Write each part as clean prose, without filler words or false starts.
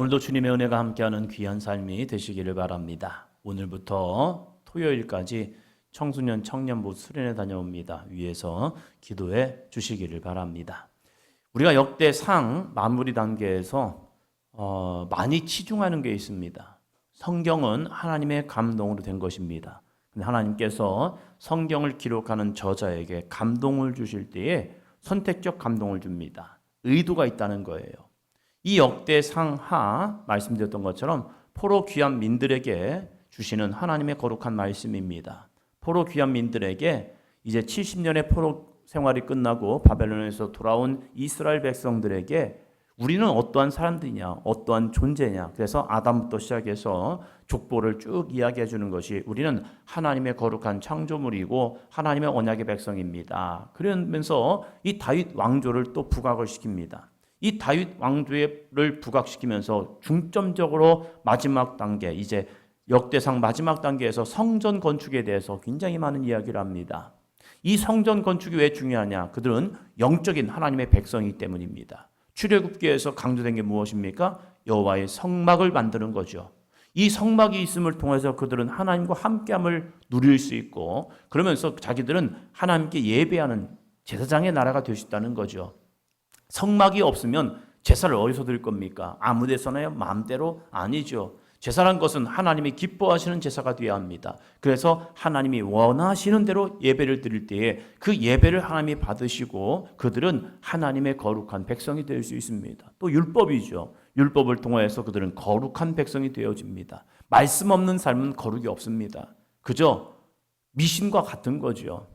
오늘도 주님의 은혜가 함께하는 귀한 삶이 되시기를 바랍니다. 오늘부터 토요일까지 청소년 청년부 수련회 다녀옵니다. 위에서 기도해 주시기를 바랍니다. 우리가 역대상 마무리 단계에서 많이 치중하는 게 있습니다. 성경은 하나님의 감동으로 된 것입니다. 근데 하나님께서 성경을 기록하는 저자에게 감동을 주실 때에 선택적 감동을 줍니다. 의도가 있다는 거예요. 이 역대상하 말씀드렸던 것처럼 포로 귀한 민들에게 주시는 하나님의 거룩한 말씀입니다. 포로 귀한 민들에게 이제 70년의 포로 생활이 끝나고 바벨론에서 돌아온 이스라엘 백성들에게 우리는 어떠한 사람들이냐, 어떠한 존재냐. 그래서 아담부터 시작해서 족보를 쭉 이야기해 주는 것이 우리는 하나님의 거룩한 창조물이고 하나님의 언약의 백성입니다. 그러면서 이 다윗 왕조를 또 부각을 시킵니다. 이 다윗 왕조를 부각시키면서 중점적으로 마지막 단계, 이제 역대상 마지막 단계에서 성전 건축에 대해서 굉장히 많은 이야기를 합니다. 이 성전 건축이 왜 중요하냐? 그들은 영적인 하나님의 백성이기 때문입니다. 출애굽기에서 강조된 게 무엇입니까? 여호와의 성막을 만드는 거죠. 이 성막이 있음을 통해서 그들은 하나님과 함께함을 누릴 수 있고, 그러면서 자기들은 하나님께 예배하는 제사장의 나라가 될 수 있다는 거죠. 성막이 없으면 제사를 어디서 드릴 겁니까? 아무 데서나요? 마음대로? 아니죠. 제사란 것은 하나님이 기뻐하시는 제사가 되어야 합니다. 그래서 하나님이 원하시는 대로 예배를 드릴 때에 그 예배를 하나님이 받으시고 그들은 하나님의 거룩한 백성이 될 수 있습니다. 또 율법이죠. 율법을 통해서 그들은 거룩한 백성이 되어집니다. 말씀 없는 삶은 거룩이 없습니다. 그저 미신과 같은 거죠.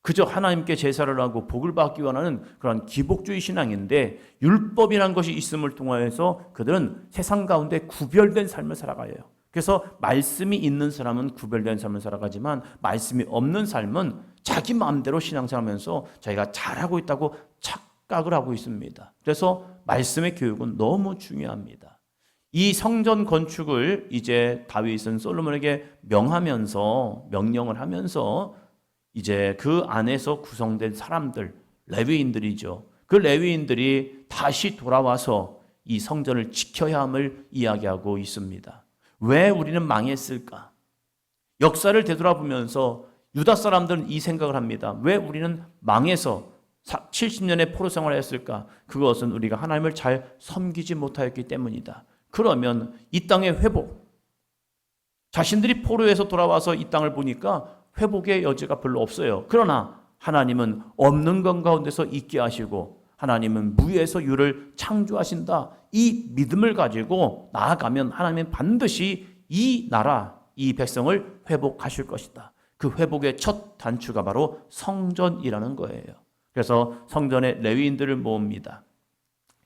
그저 하나님께 제사를 하고 복을 받기 원하는 그런 기복주의 신앙인데, 율법이라는 것이 있음을 통하여서 그들은 세상 가운데 구별된 삶을 살아가요. 그래서 말씀이 있는 사람은 구별된 삶을 살아가지만 말씀이 없는 삶은 자기 마음대로 신앙생활하면서 자기가 잘하고 있다고 착각을 하고 있습니다. 그래서 말씀의 교육은 너무 중요합니다. 이 성전 건축을 이제 다윗은 솔로몬에게 명령을 하면서 이제 그 안에서 구성된 사람들, 레위인들이죠. 그 레위인들이 다시 돌아와서 이 성전을 지켜야 함을 이야기하고 있습니다. 왜 우리는 망했을까? 역사를 되돌아보면서 유다 사람들은 이 생각을 합니다. 왜 우리는 망해서 70년의 포로 생활을 했을까? 그것은 우리가 하나님을 잘 섬기지 못하였기 때문이다. 그러면 이 땅의 회복, 자신들이 포로에서 돌아와서 이 땅을 보니까 회복의 여지가 별로 없어요. 그러나 하나님은 없는 것 가운데서 있게 하시고 하나님은 무에서 유를 창조하신다. 이 믿음을 가지고 나아가면 하나님은 반드시 이 나라, 이 백성을 회복하실 것이다. 그 회복의 첫 단추가 바로 성전이라는 거예요. 그래서 성전의 레위인들을 모읍니다.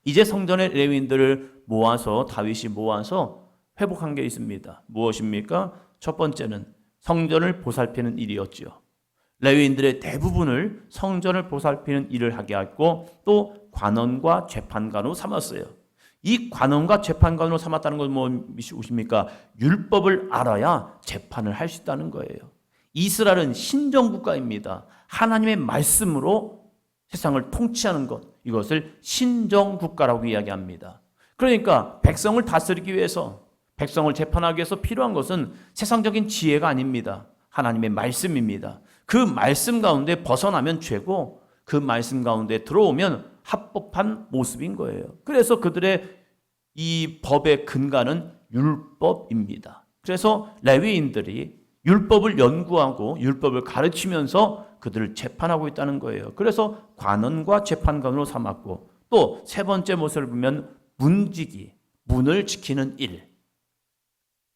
이제 성전의 레위인들을 모아서 다윗이 모아서 회복한 게 있습니다. 무엇입니까? 첫 번째는 성전을 보살피는 일이었죠. 레위인들의 대부분을 성전을 보살피는 일을 하게 했고 또 관원과 재판관으로 삼았어요. 이 관원과 재판관으로 삼았다는 건 무엇입니까? 율법을 알아야 재판을 할 수 있다는 거예요. 이스라엘은 신정국가입니다. 하나님의 말씀으로 세상을 통치하는 것, 이것을 신정국가라고 이야기합니다. 그러니까 백성을 다스리기 위해서, 백성을 재판하기 위해서 필요한 것은 세상적인 지혜가 아닙니다. 하나님의 말씀입니다. 그 말씀 가운데 벗어나면 죄고 그 말씀 가운데 들어오면 합법한 모습인 거예요. 그래서 그들의 이 법의 근간은 율법입니다. 그래서 레위인들이 율법을 연구하고 율법을 가르치면서 그들을 재판하고 있다는 거예요. 그래서 관원과 재판관으로 삼았고 또 세 번째 모습을 보면 문지기, 문을 지키는 일.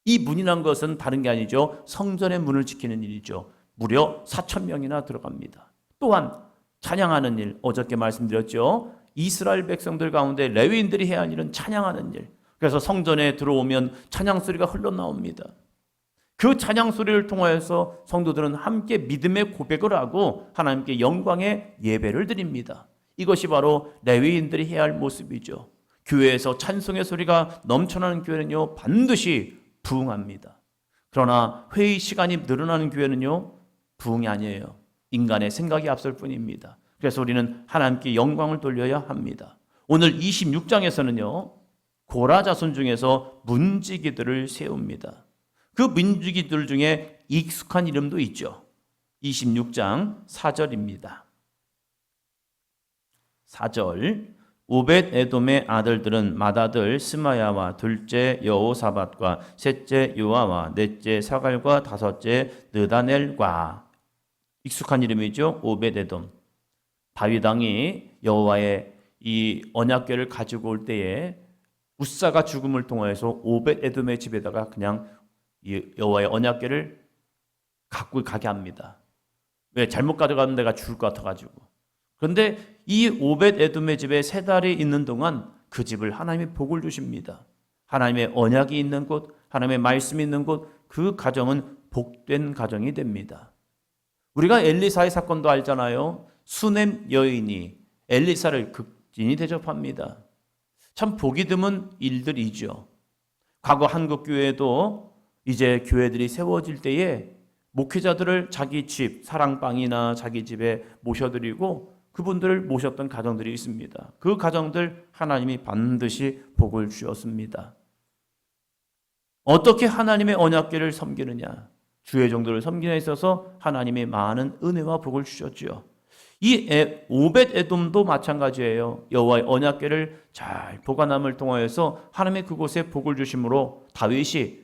이 문이란 것은 다른 게 아니죠. 성전의 문을 지키는 일이죠. 무려 4,000명이나 들어갑니다. 또한 찬양하는 일, 어저께 말씀드렸죠. 이스라엘 백성들 가운데 레위인들이 해야 할 일은 찬양하는 일. 그래서 성전에 들어오면 찬양 소리가 흘러나옵니다. 그 찬양 소리를 통하여서 성도들은 함께 믿음의 고백을 하고 하나님께 영광의 예배를 드립니다. 이것이 바로 레위인들이 해야 할 모습이죠. 교회에서 찬송의 소리가 넘쳐나는 교회는요, 반드시 부흥합니다. 그러나 회의 시간이 늘어나는 교회는요, 부흥이 아니에요. 인간의 생각이 앞설 뿐입니다. 그래서 우리는 하나님께 영광을 돌려야 합니다. 오늘 26장에서는요, 고라 자손 중에서 문지기들을 세웁니다. 그 문지기들 중에 익숙한 이름도 있죠. 26장 4절입니다. 4절 오벳 에돔의 아들들은 맏아들 스마야와 둘째 여호사밧과 셋째 요아와 넷째 사갈과 다섯째 느다넬과. 익숙한 이름이죠. 오벳 에돔. 다윗 왕이 여호와의 이 언약궤를 가지고 올 때에 우사가 죽음을 통해서 오벳 에돔의 집에다가 그냥 여호와의 언약궤를 갖고 가게 합니다. 왜? 잘못 가져가는 데가 죽을 것 같아가지고. 그런데 이 오벳 에돔의 집에 3달이 있는 동안 그 집을 하나님이 복을 주십니다. 하나님의 언약이 있는 곳, 하나님의 말씀이 있는 곳, 그 가정은 복된 가정이 됩니다. 우리가 엘리사의 사건도 알잖아요. 수넴 여인이 엘리사를 극진히 대접합니다. 참 보기 드문 일들이죠. 과거 한국 교회도 이제 교회들이 세워질 때에 목회자들을 자기 집, 사랑방이나 자기 집에 모셔드리고 그분들을 모셨던 가정들이 있습니다. 그 가정들 하나님이 반드시 복을 주셨습니다. 어떻게 하나님의 언약궤를 섬기느냐? 주의 종들을 섬기는 데 있어서 하나님이 많은 은혜와 복을 주셨지요. 이 오벳 에돔도 마찬가지예요. 여호와의 언약궤를 잘 보관함을 통하여서 하나님의 그곳에 복을 주심으로 다윗이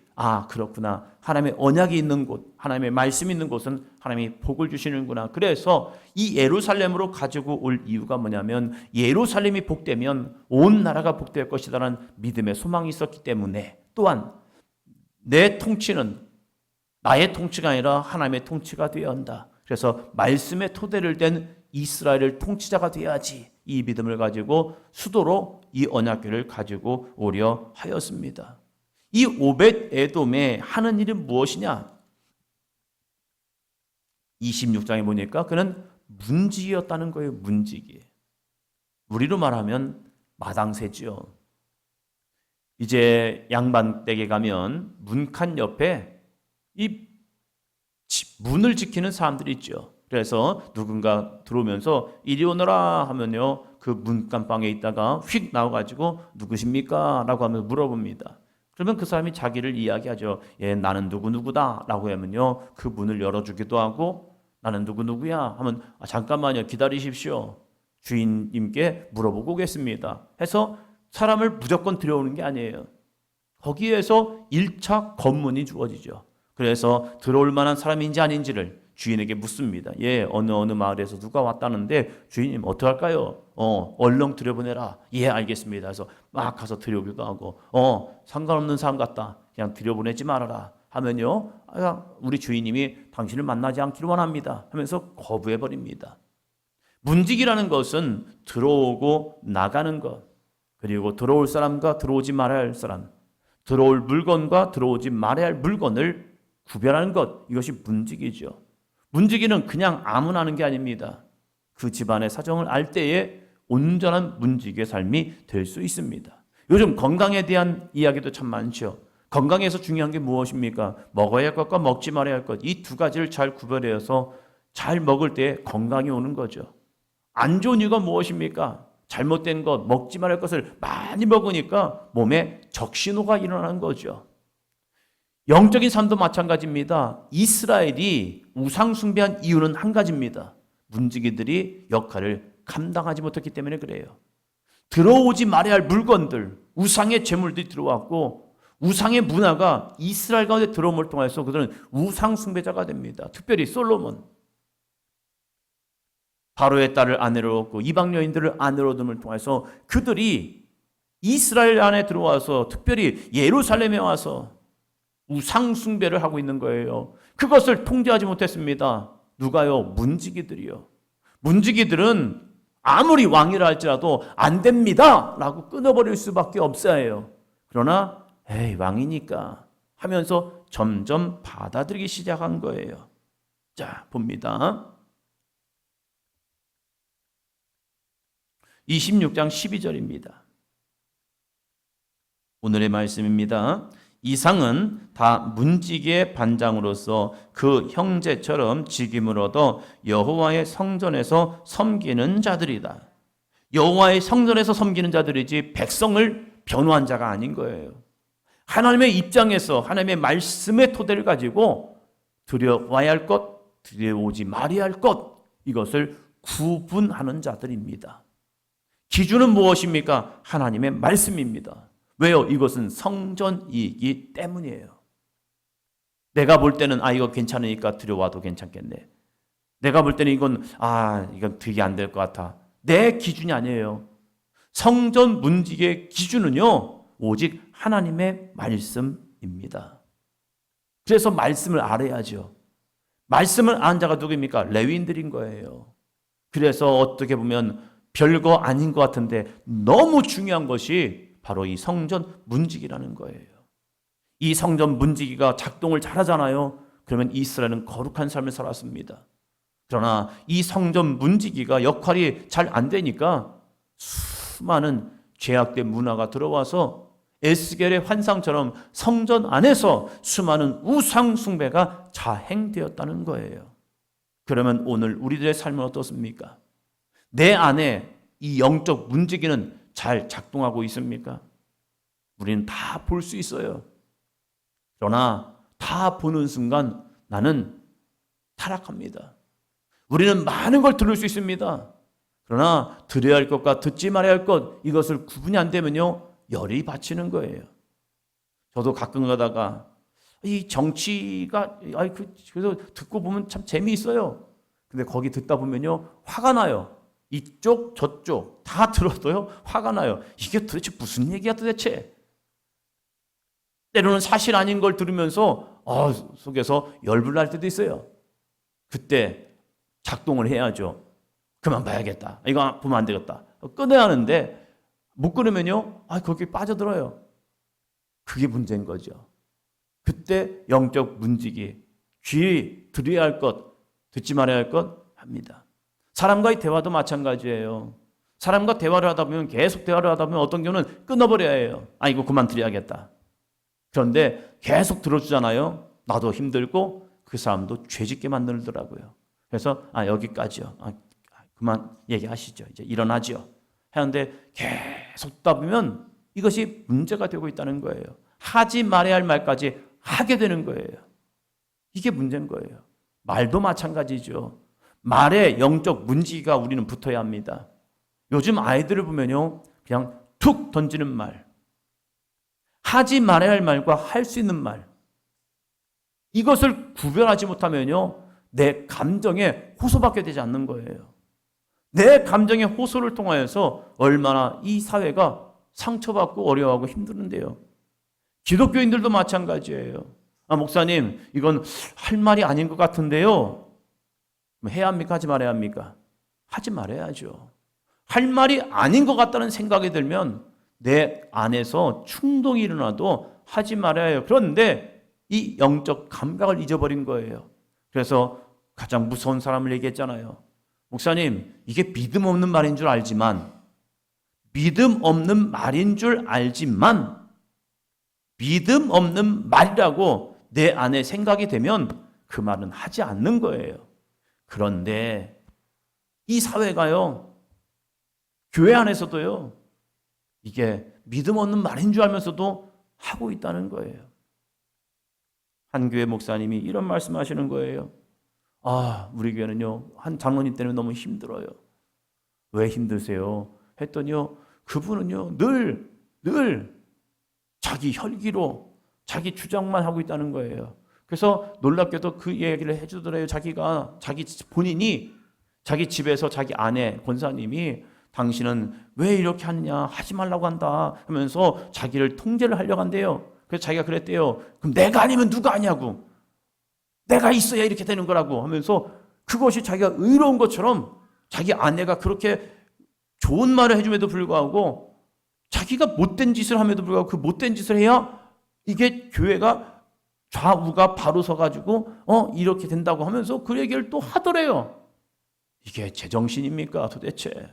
그렇구나. 하나님의 언약이 있는 곳, 하나님의 말씀이 있는 곳은 하나님이 복을 주시는구나. 그래서 이 예루살렘으로 가지고 올 이유가 뭐냐면 예루살렘이 복되면 온 나라가 복될 것이라는 믿음의 소망이 있었기 때문에, 또한 내 통치는 나의 통치가 아니라 하나님의 통치가 되어야 한다. 그래서 말씀의 토대를 댄 이스라엘을 통치자가 되어야지, 이 믿음을 가지고 수도로 이 언약궤를 가지고 오려 하였습니다. 이 오벳 에돔의 하는 일은 무엇이냐? 26장에 보니까 그는 문지기였다는 거예요. 문지기. 우리로 말하면 마당새지요. 이제 양반댁에 가면 문칸 옆에 이 문을 지키는 사람들이 있죠. 그래서 누군가 들어오면서 이리 오너라 하면요, 그 문간방에 있다가 휙 나와가지고 누구십니까? 라고 하면서 물어봅니다. 그러면 그 사람이 자기를 이야기하죠. 나는 누구누구다 라고 하면요, 그 문을 열어주기도 하고, 나는 누구누구야 하면 잠깐만요, 기다리십시오, 주인님께 물어보고 오겠습니다 해서 사람을 무조건 들여오는 게 아니에요. 거기에서 1차 검문이 주어지죠. 그래서 들어올 만한 사람인지 아닌지를 주인에게 묻습니다. 어느 마을에서 누가 왔다는데 주인님 어떡할까요? 얼른 들여보내라. 알겠습니다. 그래서 막 가서 들여오기도 하고, 상관없는 사람 같다, 그냥 들여보내지 말아라 하면요, 우리 주인님이 당신을 만나지 않기를 원합니다 하면서 거부해버립니다. 문지기라는 것은 들어오고 나가는 것, 그리고 들어올 사람과 들어오지 말아야 할 사람, 들어올 물건과 들어오지 말아야 할 물건을 구별하는 것, 이것이 문지기죠. 문지기는 그냥 아무나 하는 게 아닙니다. 그 집안의 사정을 알 때에 온전한 문지기의 삶이 될 수 있습니다. 요즘 건강에 대한 이야기도 참 많죠. 건강에서 중요한 게 무엇입니까? 먹어야 할 것과 먹지 말아야 할 것, 이 두 가지를 잘 구별해서 잘 먹을 때 건강이 오는 거죠. 안 좋은 이유가 무엇입니까? 잘못된 것, 먹지 말아야 할 것을 많이 먹으니까 몸에 적신호가 일어나는 거죠. 영적인 삶도 마찬가지입니다. 이스라엘이 우상 숭배한 이유는 한 가지입니다. 문지기들이 역할을 감당하지 못했기 때문에 그래요. 들어오지 말아야 할 물건들, 우상의 제물들이 들어왔고, 우상의 문화가 이스라엘 가운데 들어옴을 통해서 그들은 우상 숭배자가 됩니다. 특별히 솔로몬, 바로의 딸을 아내로 얻고 이방 여인들을 아내로 얻음을 통해서 그들이 이스라엘 안에 들어와서, 특별히 예루살렘에 와서 우상 숭배를 하고 있는 거예요. 그것을 통제하지 못했습니다. 누가요? 문지기들이요. 문지기들은 아무리 왕이라 할지라도 안 됩니다 라고 끊어버릴 수밖에 없어요. 그러나 왕이니까 하면서 점점 받아들이기 시작한 거예요. 자, 봅니다. 26장 12절입니다. 오늘의 말씀입니다. 이상은 다 문지기의 반장으로서 그 형제처럼 직임을 얻어 여호와의 성전에서 섬기는 자들이다. 여호와의 성전에서 섬기는 자들이지 백성을 변호한 자가 아닌 거예요. 하나님의 입장에서 하나님의 말씀의 토대를 가지고 들여와야 할 것, 들여오지 말아야 할 것, 이것을 구분하는 자들입니다. 기준은 무엇입니까? 하나님의 말씀입니다. 왜요? 이것은 성전이기 때문이에요. 내가 볼 때는 이거 괜찮으니까 들여와도 괜찮겠네. 내가 볼 때는 이건 되게 안 될 것 같아. 내 기준이 아니에요. 성전 문지기의 기준은요, 오직 하나님의 말씀입니다. 그래서 말씀을 알아야죠. 말씀을 아는 자가 누구입니까? 레위인들인 거예요. 그래서 어떻게 보면 별거 아닌 것 같은데 너무 중요한 것이 바로 이 성전 문지기라는 거예요. 이 성전 문지기가 작동을 잘하잖아요. 그러면 이스라엘은 거룩한 삶을 살았습니다. 그러나 이 성전 문지기가 역할이 잘 안 되니까 수많은 죄악된 문화가 들어와서 에스겔의 환상처럼 성전 안에서 수많은 우상 숭배가 자행되었다는 거예요. 그러면 오늘 우리들의 삶은 어떻습니까? 내 안에 이 영적 문지기는 잘 작동하고 있습니까? 우리는 다 볼 수 있어요. 그러나 다 보는 순간 나는 타락합니다. 우리는 많은 걸 들을 수 있습니다. 그러나 들어야 할 것과 듣지 말아야 할 것, 이것을 구분이 안 되면요, 열이 받치는 거예요. 저도 가끔 가다가 이 정치가 그래서 듣고 보면 참 재미있어요. 근데 거기 듣다 보면요, 화가 나요. 이쪽 저쪽 다 들어도요, 화가 나요. 이게 도대체 무슨 얘기야 도대체. 때로는 사실 아닌 걸 들으면서 속에서 열불 날 때도 있어요. 그때 작동을 해야죠. 그만 봐야겠다. 이거 보면 안 되겠다. 끊어야 하는데 못 끊으면요, 거기 빠져들어요. 그게 문제인 거죠. 그때 영적 문지기, 귀 들어야 할 것, 듣지 말아야 할 것 합니다. 사람과의 대화도 마찬가지예요. 사람과 대화를 하다 보면, 계속 대화를 하다 보면 어떤 경우는 끊어버려야 해요. 이거 그만 들어야겠다. 그런데 계속 들어주잖아요. 나도 힘들고 그 사람도 죄짓게 만들더라고요. 그래서 여기까지요. 그만 얘기하시죠. 이제 일어나죠. 하는데 계속 듣다 보면 이것이 문제가 되고 있다는 거예요. 하지 말아야 할 말까지 하게 되는 거예요. 이게 문제인 거예요. 말도 마찬가지죠. 말에 영적 문지기가 우리는 붙어야 합니다. 요즘 아이들을 보면요, 그냥 툭 던지는 말, 하지 말아야 할 말과 할 수 있는 말, 이것을 구별하지 못하면요, 내 감정에 호소받게 되지 않는 거예요. 내 감정의 호소를 통하여서 얼마나 이 사회가 상처받고 어려워하고 힘드는데요. 기독교인들도 마찬가지예요. 목사님, 이건 할 말이 아닌 것 같은데요. 해야 합니까? 하지 말아야 합니까? 하지 말아야죠. 할 말이 아닌 것 같다는 생각이 들면 내 안에서 충동이 일어나도 하지 말아야 해요. 그런데 이 영적 감각을 잊어버린 거예요. 그래서 가장 무서운 사람을 얘기했잖아요. 목사님, 이게 믿음 없는 말인 줄 알지만 믿음 없는 말이라고 내 안에 생각이 되면 그 말은 하지 않는 거예요. 그런데 이 사회가요, 교회 안에서도요, 이게 믿음 없는 말인 줄 알면서도 하고 있다는 거예요. 한 교회 목사님이 이런 말씀하시는 거예요. 우리 교회는요, 한 장로님 때문에 너무 힘들어요. 왜 힘드세요? 했더니요, 그분은요, 늘 자기 혈기로 자기 주장만 하고 있다는 거예요. 그래서 놀랍게도 그 얘기를 해주더래요. 본인이 자기 집에서 자기 아내 권사님이 당신은 왜 이렇게 하느냐, 하지 말라고 한다 하면서 자기를 통제를 하려고 한대요. 그래서 자기가 그랬대요. 그럼 내가 아니면 누가 하냐고, 내가 있어야 이렇게 되는 거라고 하면서 그것이 자기가 의로운 것처럼 자기 아내가 그렇게 좋은 말을 해줌에도 불구하고 자기가 못된 짓을 함에도 불구하고 그 못된 짓을 해야 이게 교회가 좌우가 바로 서가지고 이렇게 된다고 하면서 그 얘기를 또 하더래요. 이게 제정신입니까 도대체?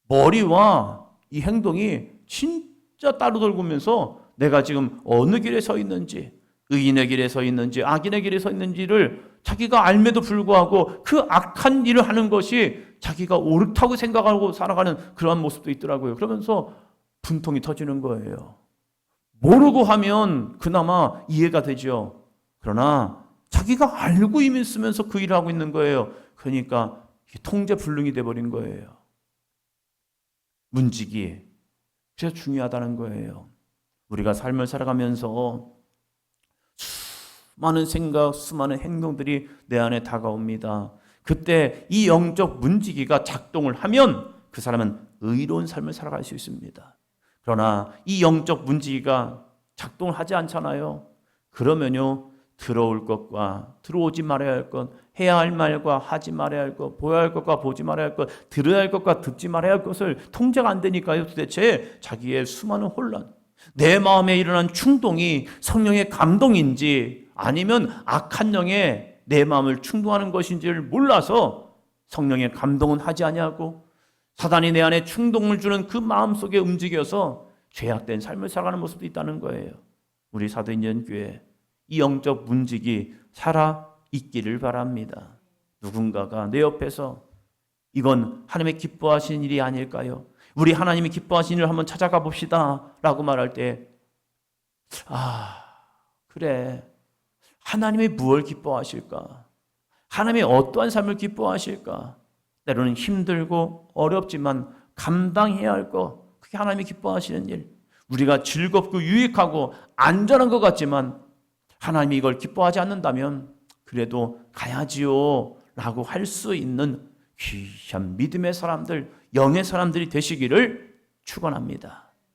머리와 이 행동이 진짜 따로 돌면서 내가 지금 어느 길에 서 있는지, 의인의 길에 서 있는지 악인의 길에 서 있는지를 자기가 알매도 불구하고 그 악한 일을 하는 것이 자기가 옳다고 생각하고 살아가는 그러한 모습도 있더라고요. 그러면서 분통이 터지는 거예요. 모르고 하면 그나마 이해가 되죠. 그러나 자기가 알고 있으면서 그 일을 하고 있는 거예요. 그러니까 통제불능이 돼버린 거예요. 문지기. 그래서 중요하다는 거예요. 우리가 삶을 살아가면서 수많은 생각, 수많은 행동들이 내 안에 다가옵니다. 그때 이 영적 문지기가 작동을 하면 그 사람은 의로운 삶을 살아갈 수 있습니다. 그러나 이 영적 문지기가 작동을 하지 않잖아요. 그러면요, 들어올 것과 들어오지 말아야 할 것, 해야 할 말과 하지 말아야 할 것, 보여야 할 것과 보지 말아야 할 것, 들어야 할 것과 듣지 말아야 할 것을 통제가 안 되니까요. 도대체 자기의 수많은 혼란, 내 마음에 일어난 충동이 성령의 감동인지 아니면 악한 영의 내 마음을 충동하는 것인지를 몰라서 성령의 감동은 하지 아니하고 사단이 내 안에 충동을 주는 그 마음속에 움직여서 죄악된 삶을 살아가는 모습도 있다는 거예요. 우리 사도인전 교회 이 영적 문지기 살아 있기를 바랍니다. 누군가가 내 옆에서 이건 하나님의 기뻐하시는 일이 아닐까요? 우리 하나님이 기뻐하시는 일을 한번 찾아가 봅시다 라고 말할 때 그래, 하나님이 무엇을 기뻐하실까? 하나님이 어떠한 삶을 기뻐하실까? 때로는 힘들고 어렵지만 감당해야 할 것, 그게 하나님이 기뻐하시는 일. 우리가 즐겁고 유익하고 안전한 것 같지만 하나님이 이걸 기뻐하지 않는다면 그래도 가야지요 라고 할 수 있는 귀한 믿음의 사람들, 영의 사람들이 되시기를 축원합니다.